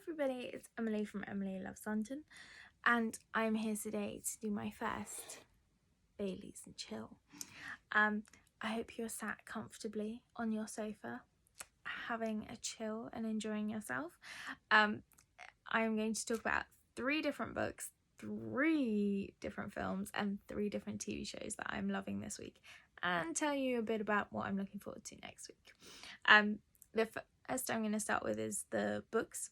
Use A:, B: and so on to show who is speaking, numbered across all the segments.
A: everybody, it's Emily from Emily Loves London, and I'm here today to do my first Baileys and Chill. I hope you're sat comfortably on your sofa, having a chill and enjoying yourself. I am going to talk about 3 different books, 3 different films, and 3 different TV shows that I'm loving this week, and tell you a bit about what I'm looking forward to next week. The first I'm going to start with is the books,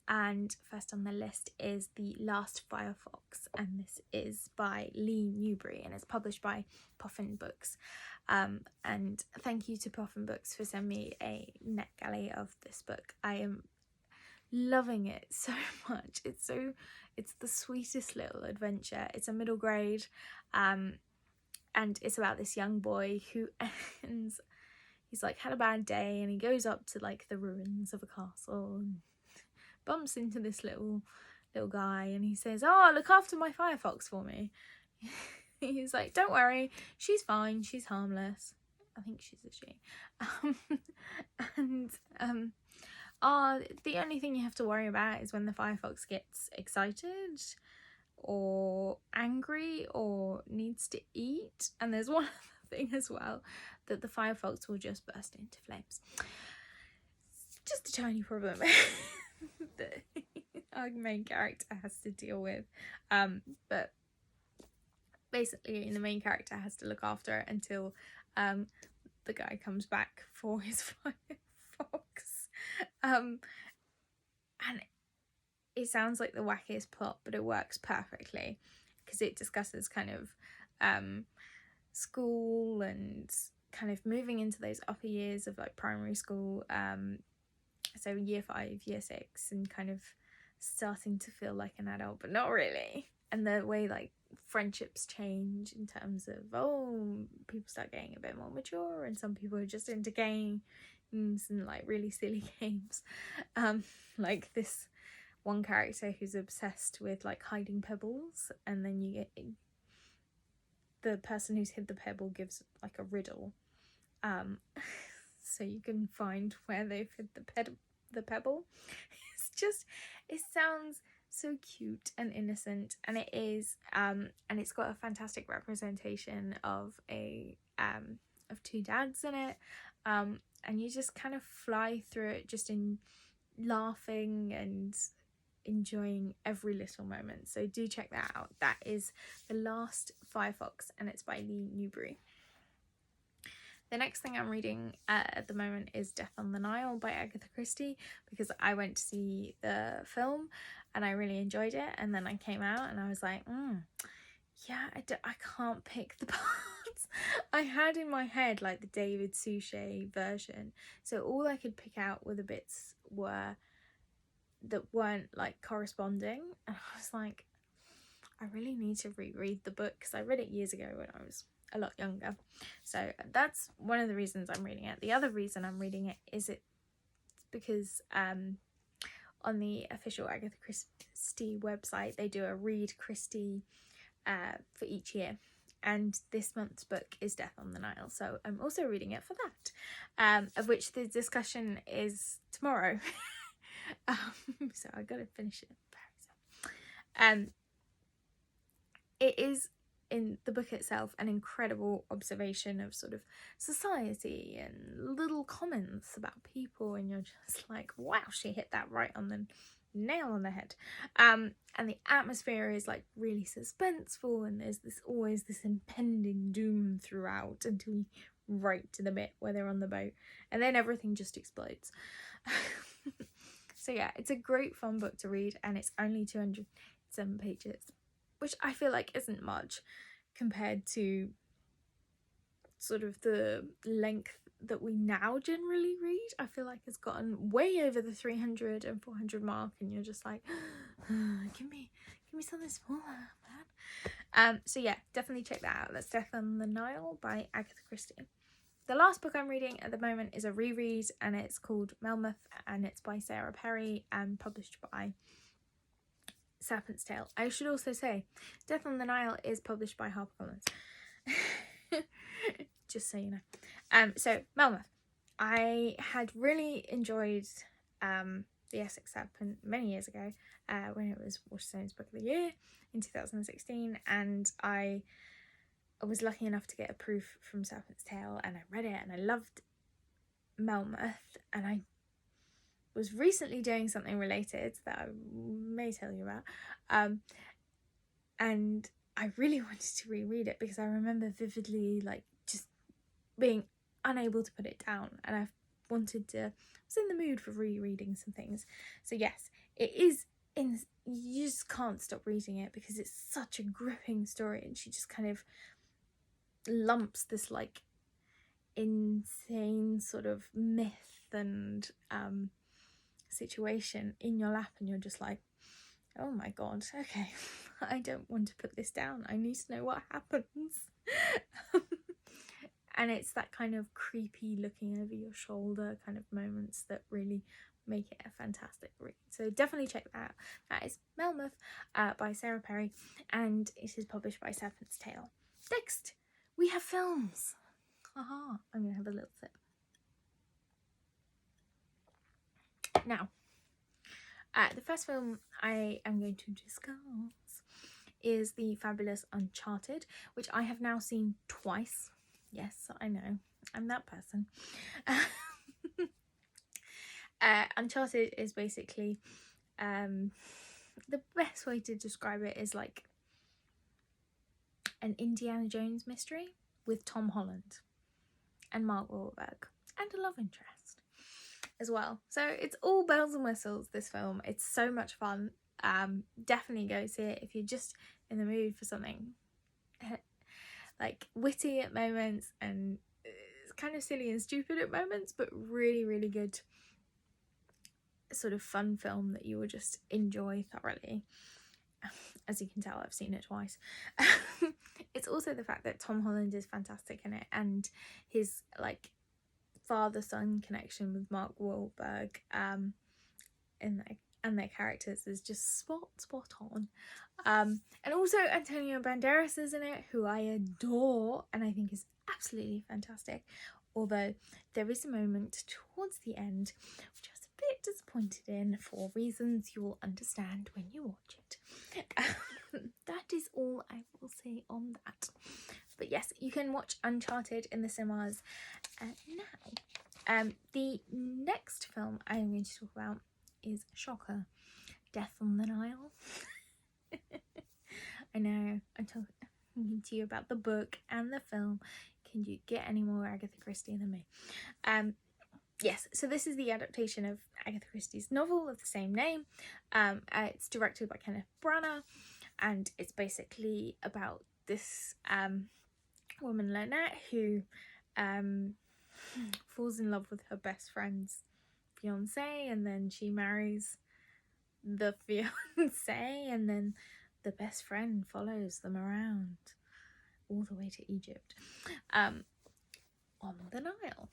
A: and first on the list is The Last Firefox, and this is by Newberry, and it's published by Puffin Books. And thank you to Puffin Books for sending me a NetGalley of this book. I am loving it so much. It's the sweetest little adventure. It's a middle grade, and it's about this young boy who he's like had a bad day, and he goes up to like the ruins of a castle and bumps into this little guy, and he says, "Oh, look after my Firefox for me." He's like, "Don't worry, she's fine, she's harmless." I think she's a she. The only thing you have to worry about is when the Firefox gets excited or angry or needs to eat. And there's one other thing as well, that the Firefox will just burst into flames. Just a tiny problem that our main character has to deal with. But basically the main character has to look after it until the guy comes back for his Firefox. And it sounds like the wackiest plot, but it works perfectly because it discusses kind of school and kind of moving into those upper years of like primary school, so year 5, year 6, and kind of starting to feel like an adult but not really, and the way like friendships change in terms of people start getting a bit more mature, and some people are just into games and like really silly games, like this one character who's obsessed with like hiding pebbles, and then you get the person who's hid the pebble gives like a riddle, so you can find where they've hid the pebble. It sounds so cute and innocent, and it is, and it's got a fantastic representation of of 2 dads in it, and you just kind of fly through it just in laughing and enjoying every little moment. So do check that out. That is The Last Firefox, and it's by Newberry. The next thing I'm reading at the moment is Death on the Nile by Agatha Christie, because I went to see the film and I really enjoyed it, and then I came out and I was like, yeah, I can't pick the parts. I had in my head like the David Suchet version, so all I could pick out were the bits that weren't like corresponding, and I was like, I really need to reread the book because I read it years ago when I was a lot younger. So that's one of the reasons I'm reading it. The other reason I'm reading it is because on the official Agatha Christie website they do a Read Christie for each year, and this month's book is Death on the Nile, so I'm also reading it for that, of which the discussion is tomorrow. So I gotta finish it very soon. It is, in the book itself, an incredible observation of sort of society and little comments about people, and you're just like, wow, she hit that right on the nail on the head. And the atmosphere is like really suspenseful, and there's always this impending doom throughout until you right to the bit where they're on the boat, and then everything just explodes. So yeah, it's a great fun book to read, and it's only 207 pages, which I feel like isn't much compared to sort of the length that we now generally read. I feel like it's gotten way over the 300 and 400 mark, and you're just like, give me something smaller, man. So yeah, definitely check that out. That's Death on the Nile by Agatha Christie. The last book I'm reading at the moment is a reread, and it's called Melmoth, and it's by Sarah Perry and published by Serpent's Tale. I should also say Death on the Nile is published by HarperCollins. Just so you know. So Melmoth, I had really enjoyed The Essex Serpent many years ago, when it was Waterstone's Book of the Year in 2016, and I was lucky enough to get a proof from Serpent's Tail, and I read it and I loved Melmoth, and I was recently doing something related that I may tell you about, and I really wanted to reread it because I remember vividly like just being unable to put it down, and I was in the mood for rereading some things. So yes, it is you just can't stop reading it because it's such a gripping story, and she just kind of lumps this like insane sort of myth and situation in your lap, and you're just like, oh my god, okay, I don't want to put this down, I need to know what happens. And it's that kind of creepy looking over your shoulder kind of moments that really make it a fantastic read. So definitely check that out. That is Melmoth by Sarah Perry, and it is published by Serpent's Tail. Next, we have films. Haha, I'm going to have a little sip. Now, the first film I am going to discuss is the fabulous Uncharted, which I have now seen twice. Yes, I know, I'm that person. Uncharted is basically, the best way to describe it is like an Indiana Jones mystery with Tom Holland and Mark Wahlberg and a love interest as well. So it's all bells and whistles, this film. It's so much fun. Definitely go see it if you're just in the mood for something like witty at moments and it's kind of silly and stupid at moments, but really, really good sort of fun film that you will just enjoy thoroughly. As you can tell, I've seen it twice. It's also the fact that Tom Holland is fantastic in it, and his like father-son connection with Mark Wahlberg and their characters is just spot on. And also Antonio Banderas is in it, who I adore and I think is absolutely fantastic. Although there is a moment towards the end which I was a bit disappointed in for reasons you will understand when you watch it. That is all I will say on that. But yes, you can watch Uncharted in the cinemas now. The next film I am going to talk about is shocker, Death on the Nile. I know, I'm talking to you about the book and the film. Can you get any more Agatha Christie than me? Yes, so this is the adaptation of Agatha Christie's novel of the same name. It's directed by Kenneth Branagh, and it's basically about this woman, Lynette, who falls in love with her best friend's fiance, and then she marries the fiance, and then the best friend follows them around all the way to Egypt on the Nile.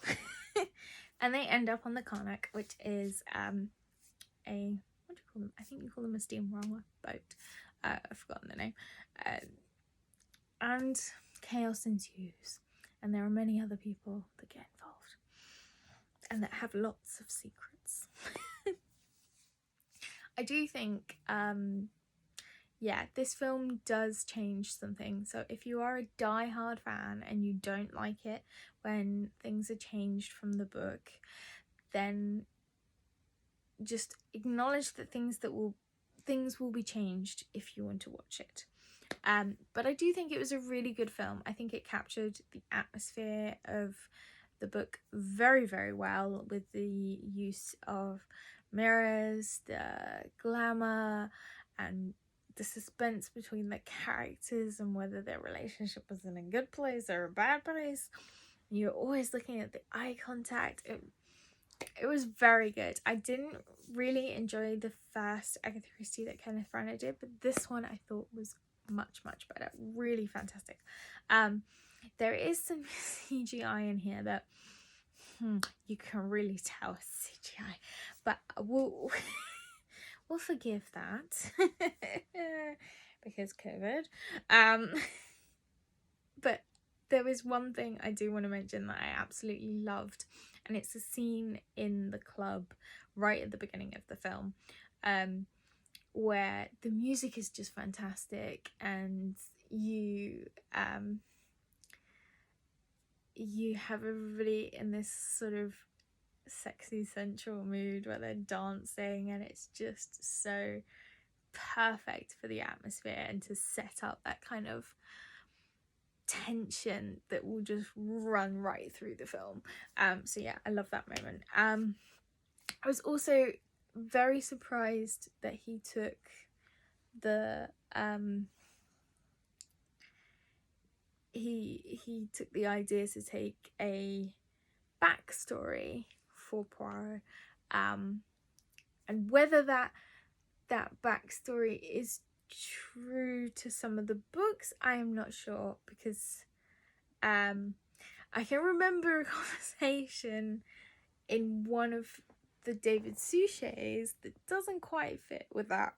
A: And they end up on the Karnak, which is what do you call them? I think you call them a steamroller boat. I've forgotten the name. And chaos ensues, and there are many other people that get involved and that have lots of secrets. I do think this film does change something. So if you are a die-hard fan and you don't like it when things are changed from the book, then just acknowledge that things will be changed if you want to watch it. But I do think it was a really good film. I think it captured the atmosphere of the book very, very well, with the use of mirrors, the glamour, and the suspense between the characters and whether their relationship was in a good place or a bad place. You're always looking at the eye contact. It was very good. I didn't really enjoy the first Agatha Christie that Kenneth Branagh did, but this one I thought was much, much better. Really fantastic. There is some CGI in here that you can really tell it's CGI, but we'll forgive that because COVID. But there is one thing I do want to mention that I absolutely loved, and it's a scene in the club right at the beginning of the film, where the music is just fantastic, and you have everybody in this sort of sexy sensual mood where they're dancing, and it's just so perfect for the atmosphere and to set up that kind of tension that will just run right through the film. So yeah, I love that moment. I was also very surprised that he took the he took the idea to take a backstory for Poirot, and whether that backstory is true to some of the books, I am not sure, because I can remember a conversation in one of the David Suchets that doesn't quite fit with that,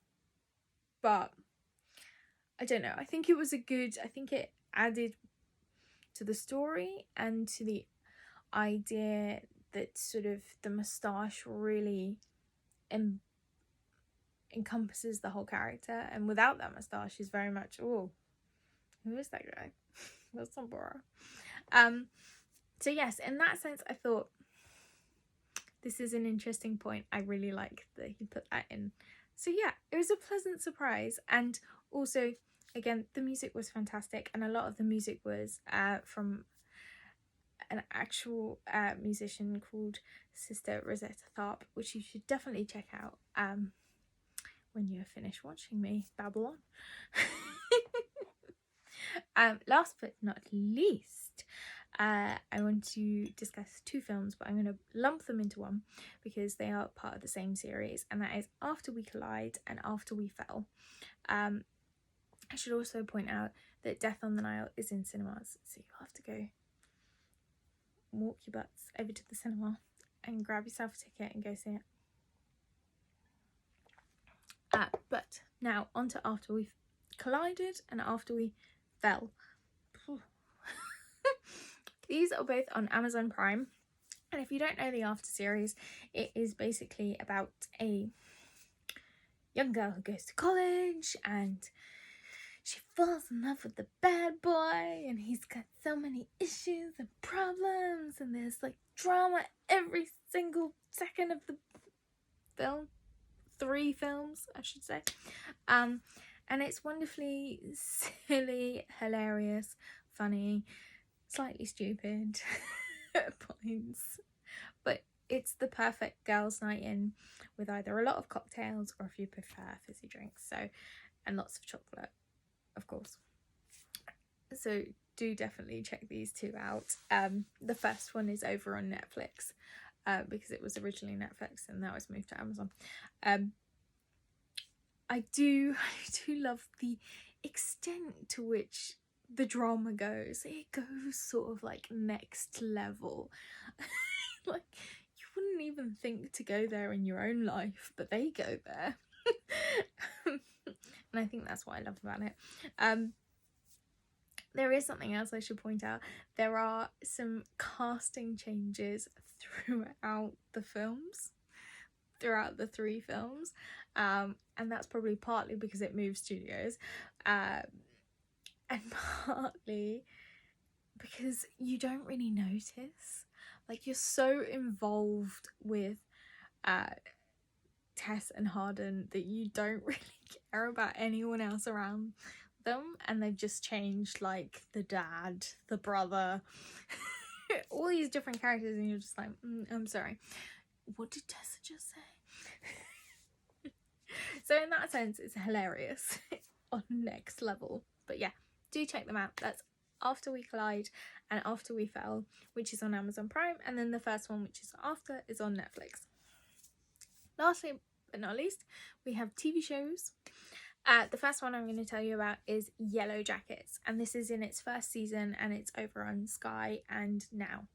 A: but I don't know. I think it added to the story and to the idea that sort of the moustache really encompasses the whole character, and without that moustache he's very much, oh, who is that guy? That's not Bora. So yes, in that sense I thought this is an interesting point. I really like that he put that in. So yeah, it was a pleasant surprise. And also, again, the music was fantastic, and a lot of the music was from an actual musician called Sister Rosetta Tharpe, which you should definitely check out when you're finished watching me babble on. Last but not least, I want to discuss two films, but I'm going to lump them into one because they are part of the same series, and that is After We Collide and After We Fell. I should also point out that Death on the Nile is in cinemas, so you'll have to go walk your butts over to the cinema and grab yourself a ticket and go see it. But now on to After We Collided and After We Fell. These are both on Amazon Prime, and if you don't know the After series, it is basically about a young girl who goes to college and she falls in love with the bad boy, and he's got so many issues and problems, and there's like drama every single second of the film. 3 films, I should say. And it's wonderfully silly, hilarious, funny, slightly stupid at points, but it's the perfect girls' night in with either a lot of cocktails or, if you prefer, fizzy drinks, and lots of chocolate, of course. So do definitely check these two out. The first one is over on Netflix, because it was originally Netflix and now it's moved to Amazon. I do love the extent to which the drama goes. It goes sort of like next level. Like, you wouldn't even think to go there in your own life, but they go there. And I think that's what I love about it. There is something else I should point out. There are some casting changes throughout the films, throughout the 3 films, and that's probably partly because it moved studios, and partly because you don't really notice. Like, you're so involved with Tess and Harden that you don't really care about anyone else around them, and they've just changed like the dad, the brother, all these different characters, and you're just like, I'm sorry, what did Tessa just say? So in that sense, it's hilarious on next level. But yeah, do check them out. That's After We Collide and After We Fell, which is on Amazon Prime, and then the first one, which is After, is on Netflix. Lastly but not least, we have TV shows. The first one I'm going to tell you about is Yellowjackets, and this is in its first season, and it's over on Sky and Now.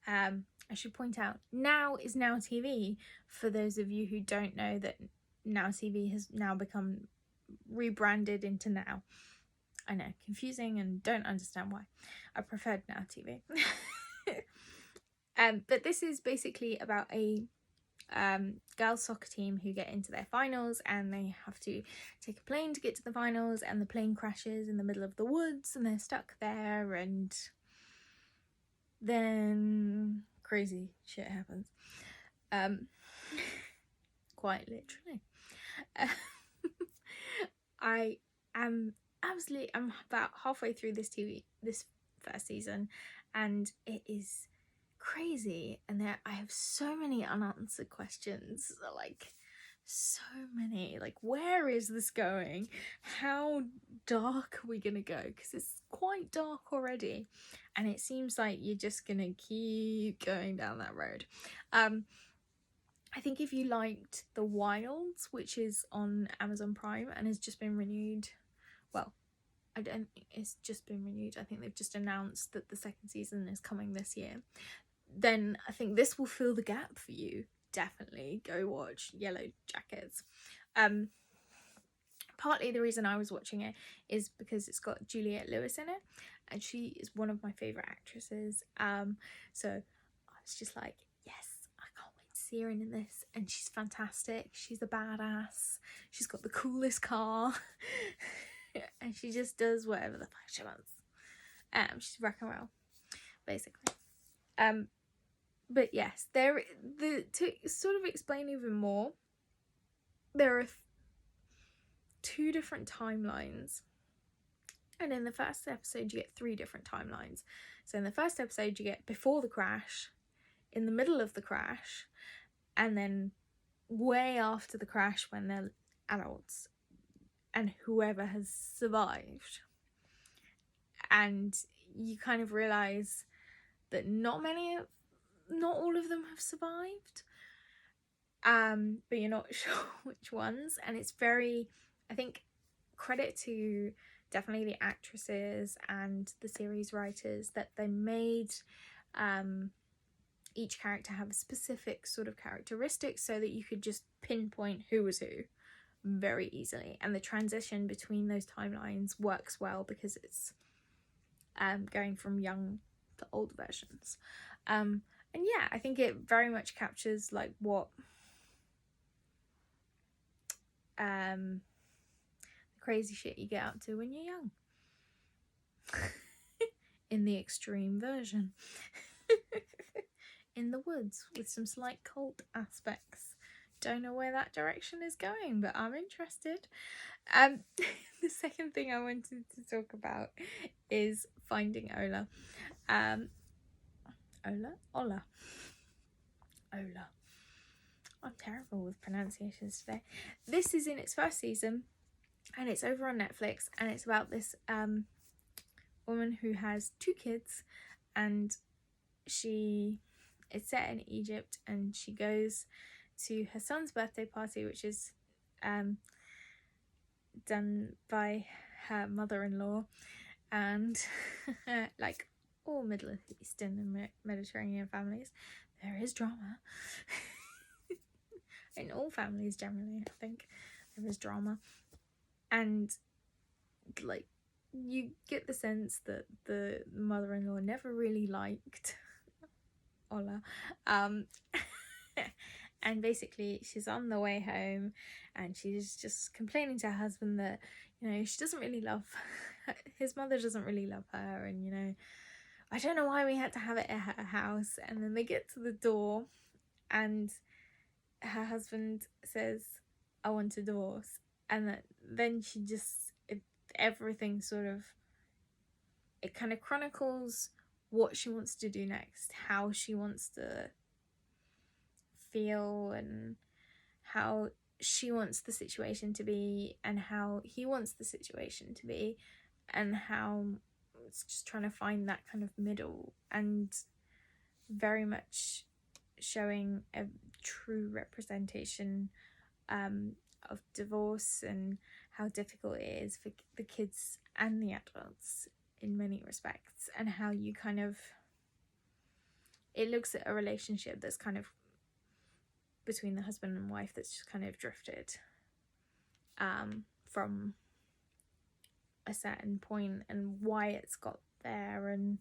A: I should point out, Now is Now TV, for those of you who don't know that Now TV has now become rebranded into Now. I know, confusing, and don't understand why. I preferred Now TV. But this is basically about a girls soccer team who get into their finals, and they have to take a plane to get to the finals, and the plane crashes in the middle of the woods and they're stuck there, and then crazy shit happens. Quite literally. I'm about halfway through this first season, and it is crazy, and I have so many unanswered questions, like so many, like where is this going, how dark are we gonna go, because it's quite dark already, and it seems like you're just gonna keep going down that road. I think if you liked The Wilds, which is on Amazon Prime and has just been renewed, well, I don't think it's just been renewed, I think they've just announced that the second season is coming this year, then I think this will fill the gap for you. Definitely go watch Yellowjackets. Partly the reason I was watching it is because it's got Juliette Lewis in it, and she is one of my favourite actresses. So I was just like, yes, I can't wait to see her in this, and she's fantastic. She's a badass. She's got the coolest car, and she just does whatever the fuck she wants. She's rock and roll, basically. But yes, to sort of explain even more, there are two different timelines, and in the first episode you get 3 different timelines. So in the first episode you get before the crash, in the middle of the crash, and then way after the crash when they're adults and whoever has survived. And you kind of realise that not all of them have survived, but you're not sure which ones, and it's very, I think, credit to definitely the actresses and the series writers that they made each character have a specific sort of characteristics so that you could just pinpoint who was who very easily, and the transition between those timelines works well because it's going from young to old versions. And yeah, I think it very much captures like what the crazy shit you get up to when you're young. In the extreme version. In the woods with some slight cult aspects. Don't know where that direction is going, but I'm interested. The second thing I wanted to talk about is Finding Ola. Ola. I'm terrible with pronunciations today. This is in its first season, and it's over on Netflix, and it's about this woman who has 2 kids, and it's set in Egypt, and she goes to her son's birthday party, which is done by her mother-in-law, and like all Middle Eastern and Mediterranean families, there is drama. In all families generally, I think there is drama, and like you get the sense that the mother-in-law never really liked Ola, and basically she's on the way home and she's just complaining to her husband that, you know, she doesn't really love his mother doesn't really love her, and, you know, I don't know why we had to have it at her house. And then they get to the door and her husband says, I want a divorce, and then she just everything sort of, it kind of chronicles what she wants to do next, how she wants to feel, and how she wants the situation to be, and how he wants the situation to be, and how it's just trying to find that kind of middle, and very much showing a true representation of divorce and how difficult it is for the kids and the adults in many respects, and how you kind of, it looks at a relationship that's kind of between the husband and wife that's just kind of drifted from a certain point, and why it's got there, and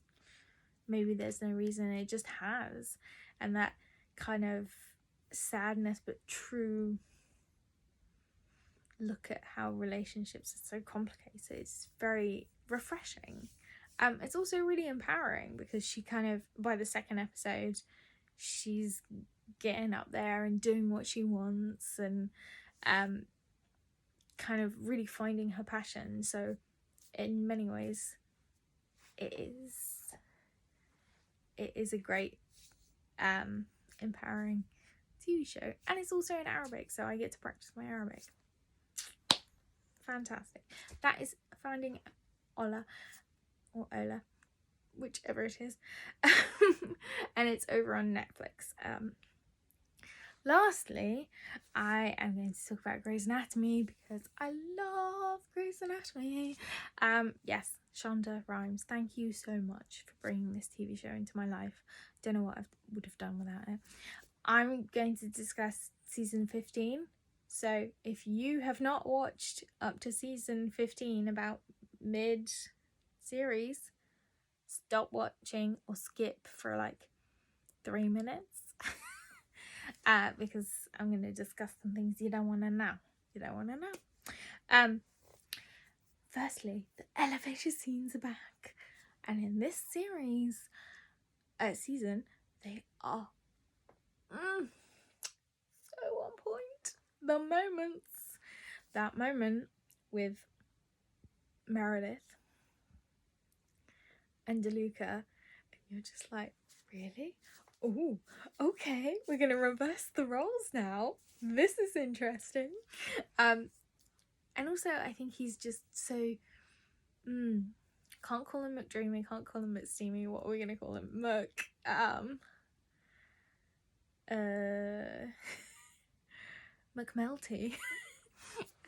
A: maybe there's no reason, it just has. And that kind of sadness but true look at how relationships are so complicated. It's very refreshing. It's also really empowering because she kind of, by the second episode, she's getting up there and doing what she wants and kind of really finding her passion. So in many ways it is a great empowering TV show, and it's also in Arabic, so I get to practice my Arabic. Fantastic. That is Finding Ola, or Ola, whichever it is. And it's over on Netflix. Lastly, I am going to talk about Grey's Anatomy because I love Grey's Anatomy. Yes, Shonda Rhimes, thank you so much for bringing this TV show into my life. Don't know what I would have done without it. I'm going to discuss season 15. So if you have not watched up to season 15, about mid-series, stop watching or skip for like 3 minutes. Because I'm going to discuss some things you don't want to know. Firstly, the elevator scenes are back. And in this season, they are so on point. The moments. That moment with Meredith and DeLuca, and you're just like, really? Oh, okay, we're gonna reverse the roles now. This is interesting. And also I think he's just so can't call him McDreamy, can't call him McSteamy. What are we gonna call him? McMelty.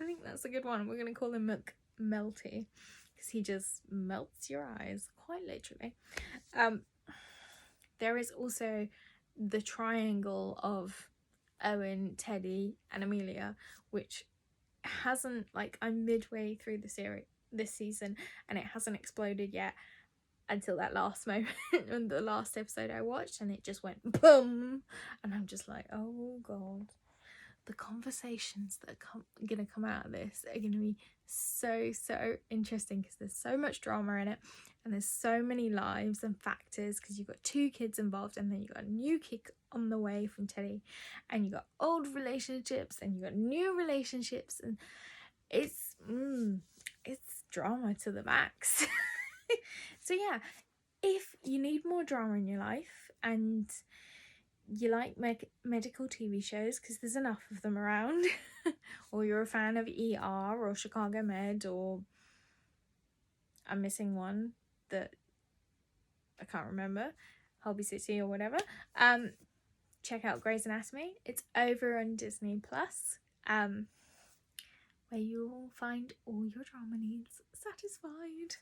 A: I think that's a good one. We're gonna call him McMelty because he just melts your eyes, quite literally. There is also the triangle of Owen, Teddy, and Amelia, which hasn't, like, I'm midway through the series this season and it hasn't exploded yet until that last moment in the last episode I watched, and it just went boom, and I'm just like, oh god, the conversations that are gonna come out of this are gonna be so interesting because there's so much drama in it, and there's so many lives and factors because you've got 2 kids involved, and then you've got a new kid on the way from Teddy, and you've got old relationships and you've got new relationships, and it's drama to the max. So yeah, if you need more drama in your life and you like medical TV shows, because there's enough of them around, or you're a fan of ER or Chicago Med, or I'm missing one that I can't remember, Hobby City or whatever, check out Grey's Anatomy. It's over on Disney Plus, where you'll find all your drama needs satisfied.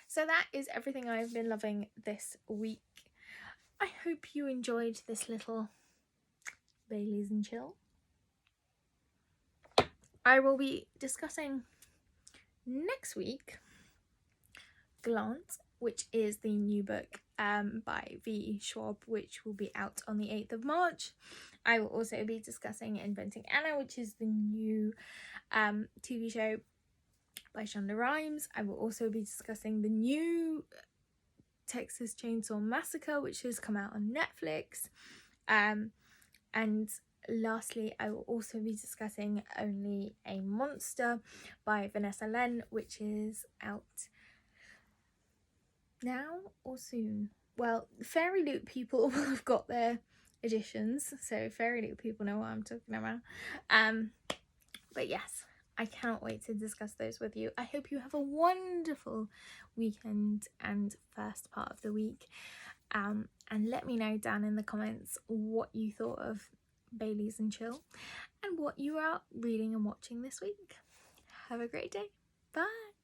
A: So that is everything I've been loving this week. I hope you enjoyed this little Baileys and Chill. I will be discussing next week Glance, which is the new book by V. Schwab, which will be out on the 8th of March. I will also be discussing Inventing Anna, which is the new TV show by Shonda Rhimes. I will also be discussing the new Texas Chainsaw Massacre, which has come out on Netflix. And lastly, I will also be discussing Only a Monster by Vanessa, which is out now or soon. Well, Fairy Loot people will have got their editions, so Fairy Loot people know what I'm talking about. But yes, I cannot wait to discuss those with you. I hope you have a wonderful weekend and first part of the week. And let me know down in the comments what you thought of Baileys and Chill and what you are reading and watching this week. Have a great day. Bye.